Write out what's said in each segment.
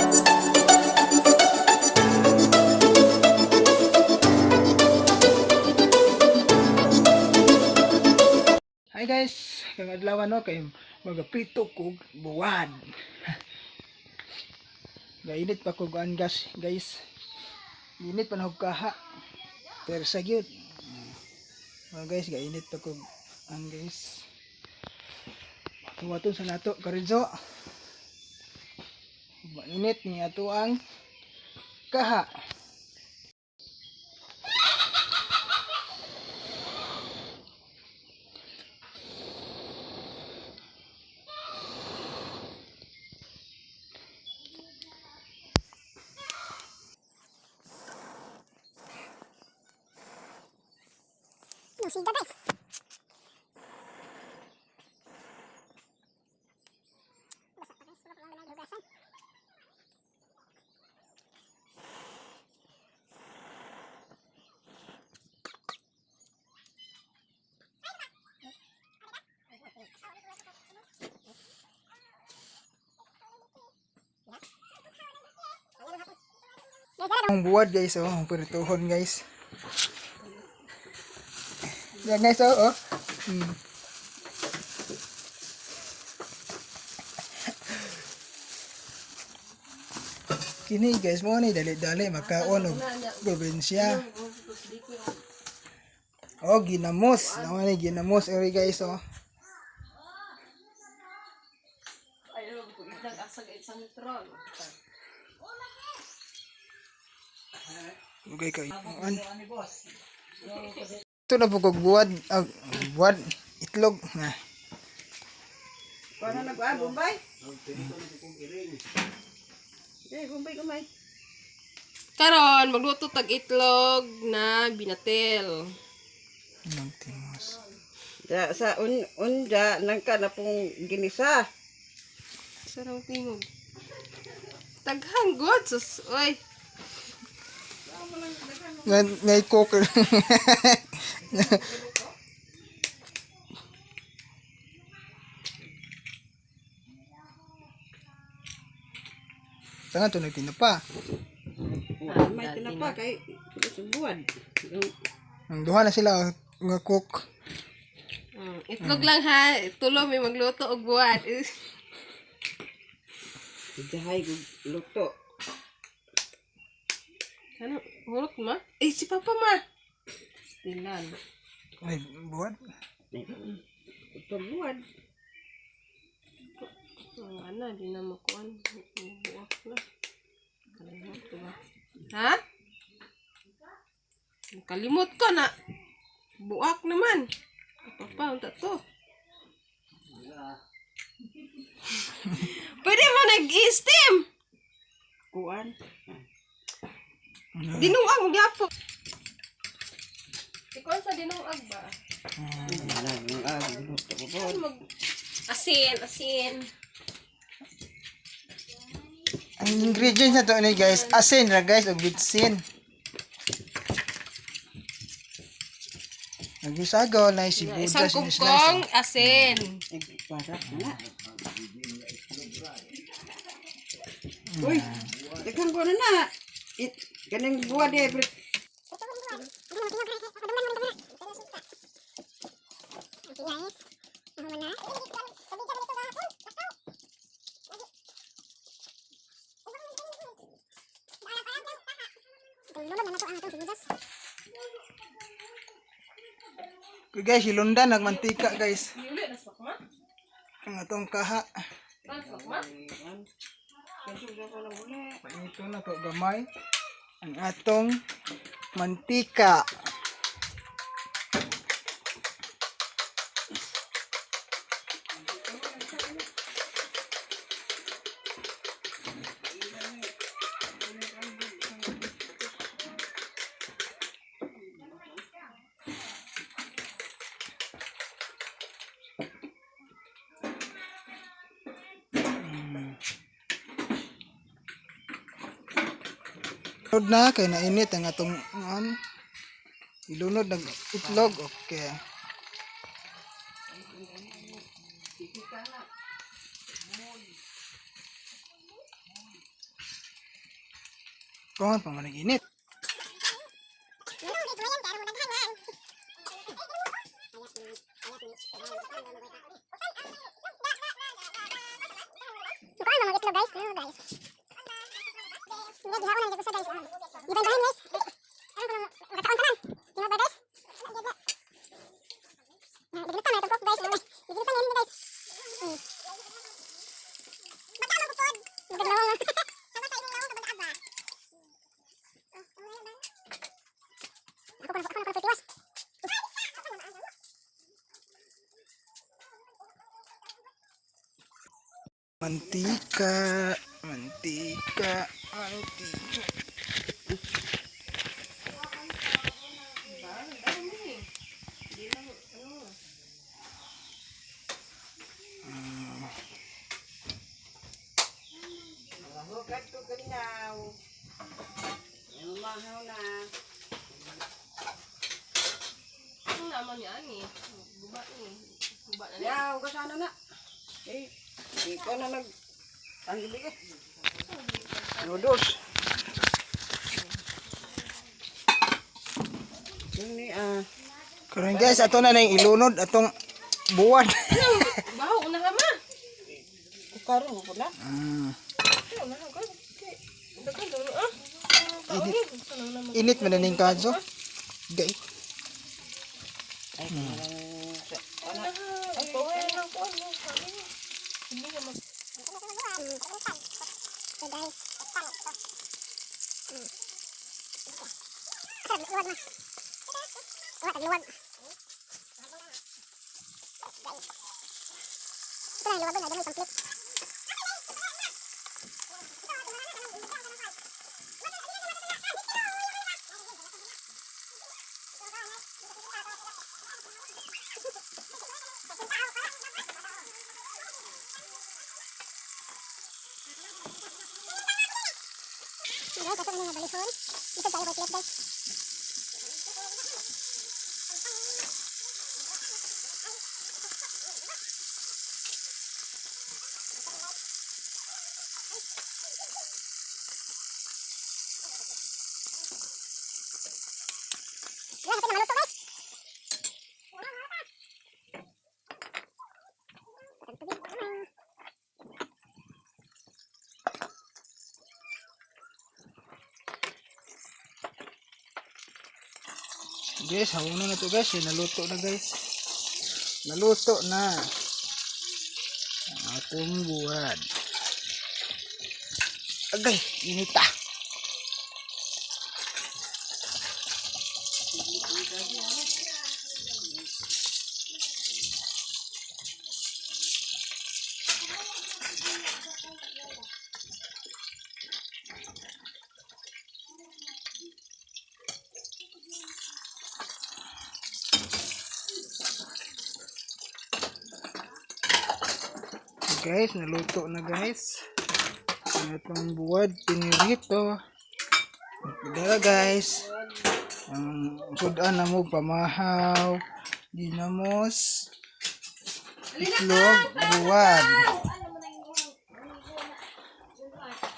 Hi guys, kang adlaw no kay magapito ko buwan. Gainit pa ko guan gas guys. Init pa na og kaha. Pero sa gyud. Guys, gainit pa ko ang guys. Tuwaton sa nato karidso. Mainit ni ato ang kaha. Siga guys. Ang buwad guys, oh, ang pirituhon guys. Yan guys, oh. Kini guys mo ni dali-dali makaon og probinsya. Oh, ginamos. Naman ni ginamos eri guys, oh. Okay kay. Ito na po kog buwad, buwad itlog na. Para nag-a Bombay? Bombay kumay. Karon magluto tag itlog na binatil. Timos. Da sa unja nangka na pong ginisa. Sarang tingog. Taghanggot sus. Oy. Ngay cook. Saan ito nagtinapa? May tinapa kay buwan. Ang duha na sila nga cook. Itlog lang ha. Tulo may magluto og buwan. Jahay luto. Ano? Hulok ma? Eh, si Papa ma. Stilan. Ay, buwad. Ito buwan. Ano, di na makuan. Buwak na. Kalimot ko ba? Ha? Kalimot ko na. Buwak naman. Papa, unta to. Pwede mo nag-i-steam. Kuan. Dinungag mo gyapon. Ikaw sa dinungag ba? Asin. Ang ingredients na to ni guys, asin ra guys ug bitsin. Nagisagaw na sibuyas Isang kukong asin. Para na. Uy, tekan ko na. Kanang buwan eh. Okay guys, ilundan nagmantika guys. Ang atong kaha. Ito na to gamay. Ang atong mantika. Ilunod na kay nainit ang atong ilunod ng itlog. Okay. Kung pa man init. Bukaan mga itlog guys. Ano guys? Hindi, dihaon na gusto guys. Iban-bahin guys. Ano ko makataon ka lang. Tingnan ba guys? Biginutan na itong cook guys. Biginutan na yun guys. Bata mo bukod. Magandawang. Sama sa inyong lawang kabanda ba? Ako na pagtiwas. Mantika, mantika, mantika. Hugat ko ganyaw. Yung mahaw na. Ano naman yan eh? Guba eh. Guba na niya. Ya, hugas sana na. Eh, di ka na tanggili eh. Noodles. Yung ni, Karon guys, ato na nang ilunod atong buwan. Baho, una ka ma. kukaron ko na. Una ka ma. Dagan daw ah. Init man na ning kadso. Gay. Ay, Ay, pawin lang ko ano. Hindi ka mag... So guys, luwag na. Luwag. Ito na, luwag na. Dami pang clip. Guys, ito na yung balihon. Ito tayo by clip guys. Guys, ito na maluto guys. Guys, hauna na to guys. Naluto na guys. Naluto na. Ang atong buwan. Agay, inita. Guys, naluto na guys. Ang atong buwad pinirito. Dara guys. Ang sudan na mo pamahaw, ginamos, itlog, buwad.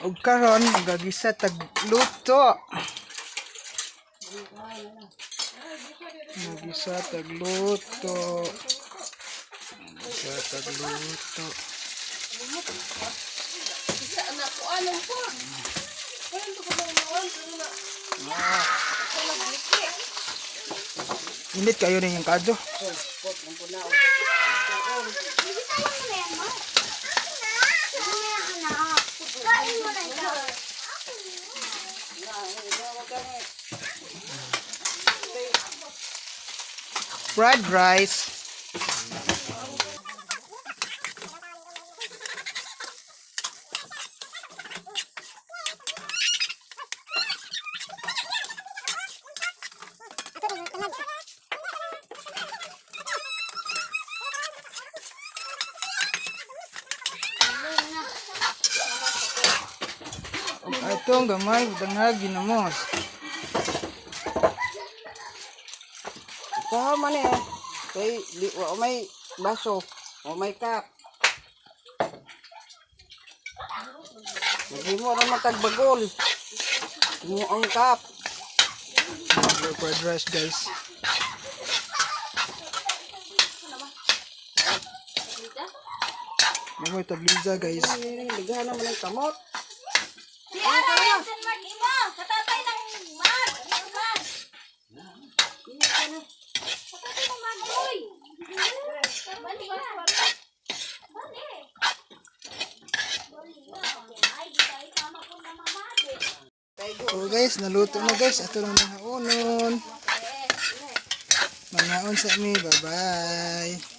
Ug karon gagisa tagluto. Gagisa tagluto. Gagisa tagluto. Isa anak ko anong po. Kaya ito ko bang nawan. Ako nagliki. Init kayo rin yung kadyo. Fried rice. Itong gamay, danghag ginamos. Ikaw man eh. Kay, o may baso. O may cup. Lagi mo rin matagbagol. Mo ang kap. Fried rice guys. May tabliza guys. Ligahan naman ang kamot. Si Ara, yan sa Mark Imo. Katatay ng Mark. Mark. Katatay ng Mark. Uy. Bali ba? Bali. Ay, di tayo sama ko na mamati. So guys, naluto na guys. Ito lang mga unon. Mga on sa mi. Bye bye.